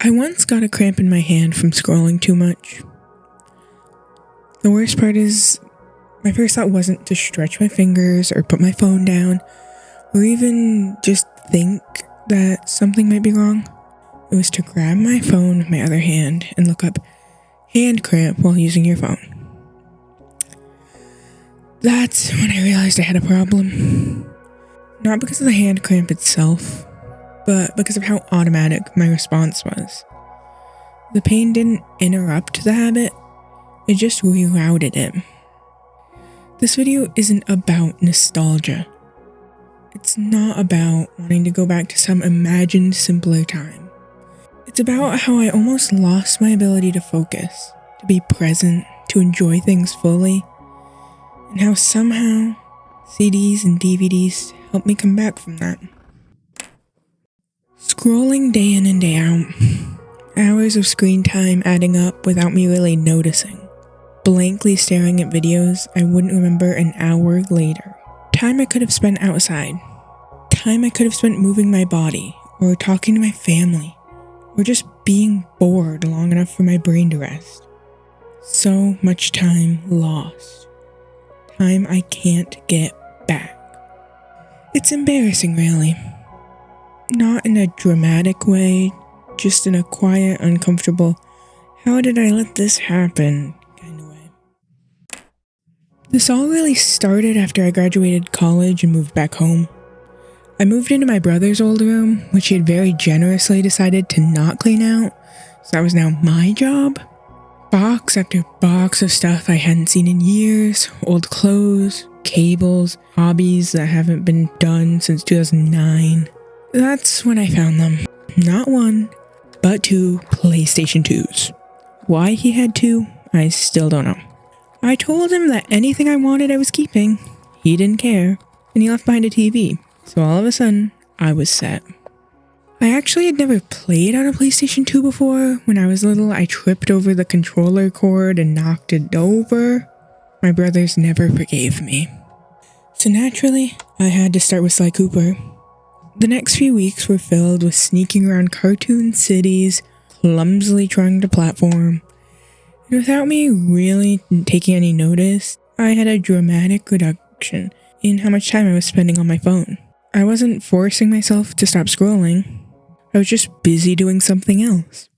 I once got a cramp in my hand from scrolling too much. The worst part is, my first thought wasn't to stretch my fingers or put my phone down, or even just think that something might be wrong. It was to grab my phone with my other hand and look up hand cramp while using your phone. That's when I realized I had a problem. Not because of the hand cramp itself, but because of how automatic my response was. The pain didn't interrupt the habit, it just rerouted it. This video isn't about nostalgia. It's not about wanting to go back to some imagined simpler time. It's about how I almost lost my ability to focus, to be present, to enjoy things fully, and how somehow CDs and DVDs helped me come back from that. Scrolling day in and day out, hours of screen time adding up without me really noticing. Blankly staring at videos I wouldn't remember an hour later. Time I could have spent outside. Time I could have spent moving my body, or talking to my family, or just being bored long enough for my brain to rest. So much time lost. Time I can't get back. It's embarrassing, really. Not in a dramatic way, just in a quiet, uncomfortable, how did I let this happen kind of way. This all really started after I graduated college and moved back home. I moved into my brother's old room, which he had very generously decided to not clean out, so that was now my job. Box after box of stuff I hadn't seen in years, old clothes, cables, hobbies that haven't been done since 2009. That's when I found them. Not one, but 2 PlayStation 2s. Why he had 2, I still don't know. I told him that anything I wanted I was keeping. He didn't care, and he left behind a TV. So all of a sudden, I was set. I actually had never played on a PlayStation 2 before. When I was little, I tripped over the controller cord and knocked it over. My brothers never forgave me. So naturally, I had to start with Sly Cooper. The next few weeks were filled with sneaking around cartoon cities, clumsily trying to platform. And without me really taking any notice, I had a dramatic reduction in how much time I was spending on my phone. I wasn't forcing myself to stop scrolling. I was just busy doing something else.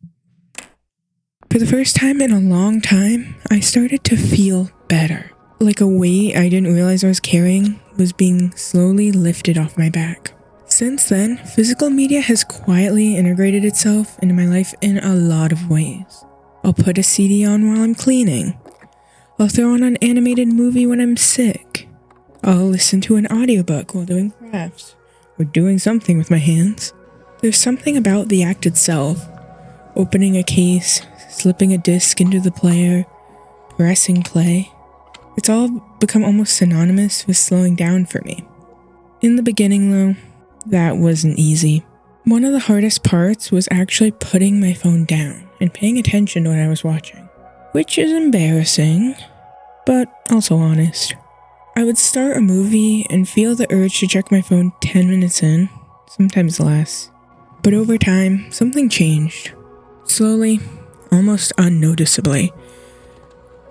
For the first time in a long time, I started to feel better. Like a weight I didn't realize I was carrying was being slowly lifted off my back. Since then, physical media has quietly integrated itself into my life in a lot of ways. I'll put a CD on while I'm cleaning. I'll throw on an animated movie when I'm sick. I'll listen to an audiobook while doing crafts, or doing something with my hands. There's something about the act itself. Opening a case, slipping a disc into the player, pressing play. It's all become almost synonymous with slowing down for me. In the beginning though, that wasn't easy. One of the hardest parts was actually putting my phone down and paying attention to what I was watching. Which is embarrassing, but also honest. I would start a movie and feel the urge to check my phone 10 minutes in, sometimes less. But over time, something changed. Slowly, almost unnoticeably.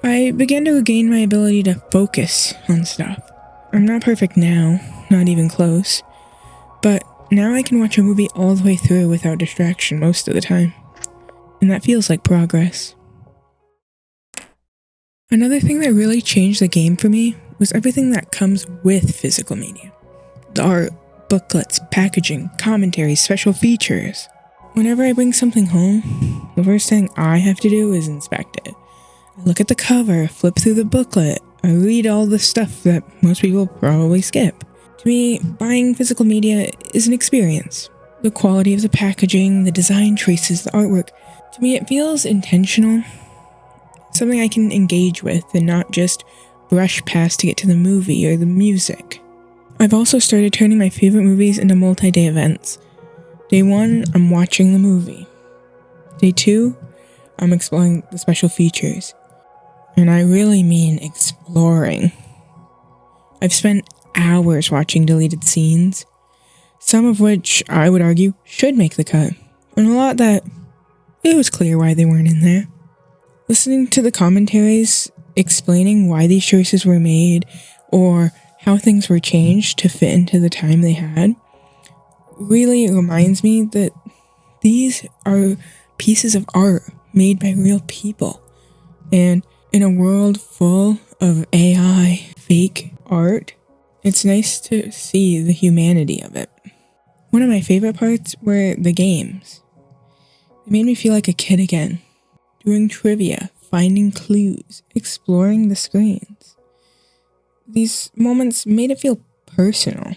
I began to regain my ability to focus on stuff. I'm not perfect now, not even close. But now I can watch a movie all the way through without distraction most of the time. And that feels like progress. Another thing that really changed the game for me was everything that comes with physical media. The art, booklets, packaging, commentaries, special features. Whenever I bring something home, the first thing I have to do is inspect it. I look at the cover, flip through the booklet, I read all the stuff that most people probably skip. To me, buying physical media is an experience. The quality of the packaging, the design choices, the artwork. To me, it feels intentional. Something I can engage with and not just brush past to get to the movie or the music. I've also started turning my favorite movies into multi-day events. Day 1, I'm watching the movie. Day 2, I'm exploring the special features. And I really mean exploring. I've spent hours watching deleted scenes, some of which I would argue should make the cut, and a lot that it was clear why they weren't in there. Listening to the commentaries explaining why these choices were made or how things were changed to fit into the time they had really reminds me that these are pieces of art made by real people. And in a world full of AI fake art, it's nice to see the humanity of it. One of my favorite parts were the games. They made me feel like a kid again, doing trivia, finding clues, exploring the screens. These moments made it feel personal,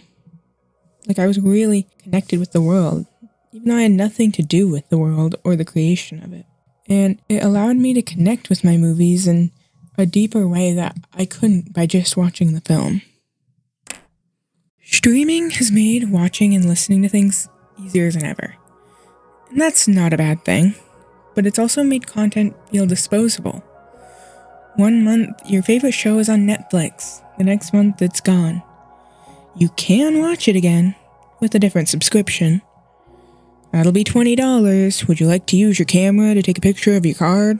like I was really connected with the world, even though I had nothing to do with the world or the creation of it. And it allowed me to connect with my movies in a deeper way that I couldn't by just watching the film. Streaming has made watching and listening to things easier than ever. And that's not a bad thing, but it's also made content feel disposable. One month, your favorite show is on Netflix. The next month, it's gone. You can watch it again with a different subscription. That'll be $20. Would you like to use your camera to take a picture of your card?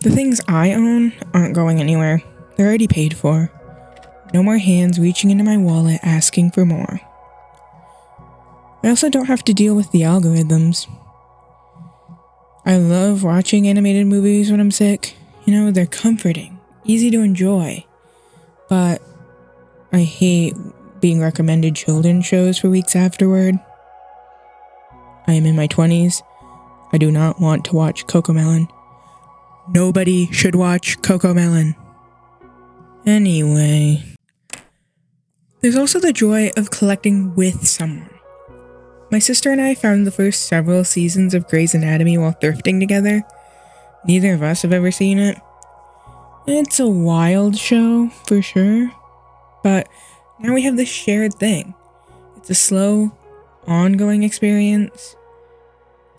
The things I own aren't going anywhere. They're already paid for. No more hands reaching into my wallet asking for more. I also don't have to deal with the algorithms. I love watching animated movies when I'm sick. They're comforting, easy to enjoy. But I hate being recommended children's shows for weeks afterward. I am in my 20s. I do not want to watch Cocomelon. Nobody should watch Cocomelon. Anyway. There's also the joy of collecting with someone. My sister and I found the first several seasons of Grey's Anatomy while thrifting together. Neither of us have ever seen it. It's a wild show, for sure. But now we have this shared thing. It's a slow, ongoing experience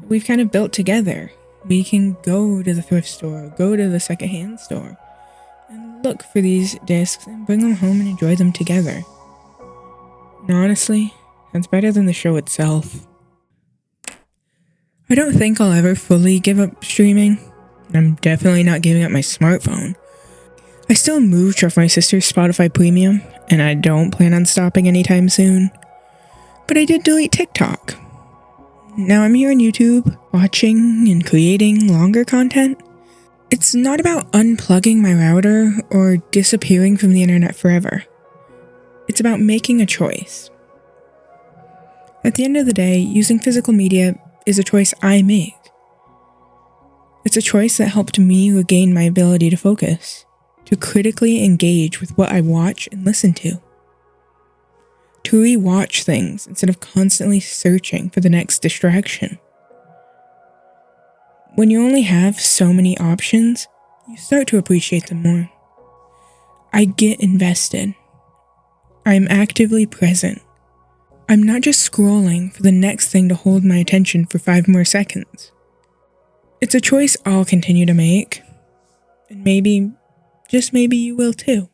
that we've kind of built together. We can go to the thrift store, go to the secondhand store, and look for these discs and bring them home and enjoy them together. And honestly, that's better than the show itself. I don't think I'll ever fully give up streaming. I'm definitely not giving up my smartphone. I still moved off my sister's Spotify Premium, and I don't plan on stopping anytime soon. But I did delete TikTok. Now I'm here on YouTube, watching and creating longer content. It's not about unplugging my router or disappearing from the internet forever. It's about making a choice. At the end of the day, using physical media is a choice I make. It's a choice that helped me regain my ability to focus, to critically engage with what I watch and listen to re-watch things instead of constantly searching for the next distraction. When you only have so many options, you start to appreciate them more. I get invested. I'm actively present. I'm not just scrolling for the next thing to hold my attention for 5 more seconds. It's a choice I'll continue to make, and maybe, just maybe you will too.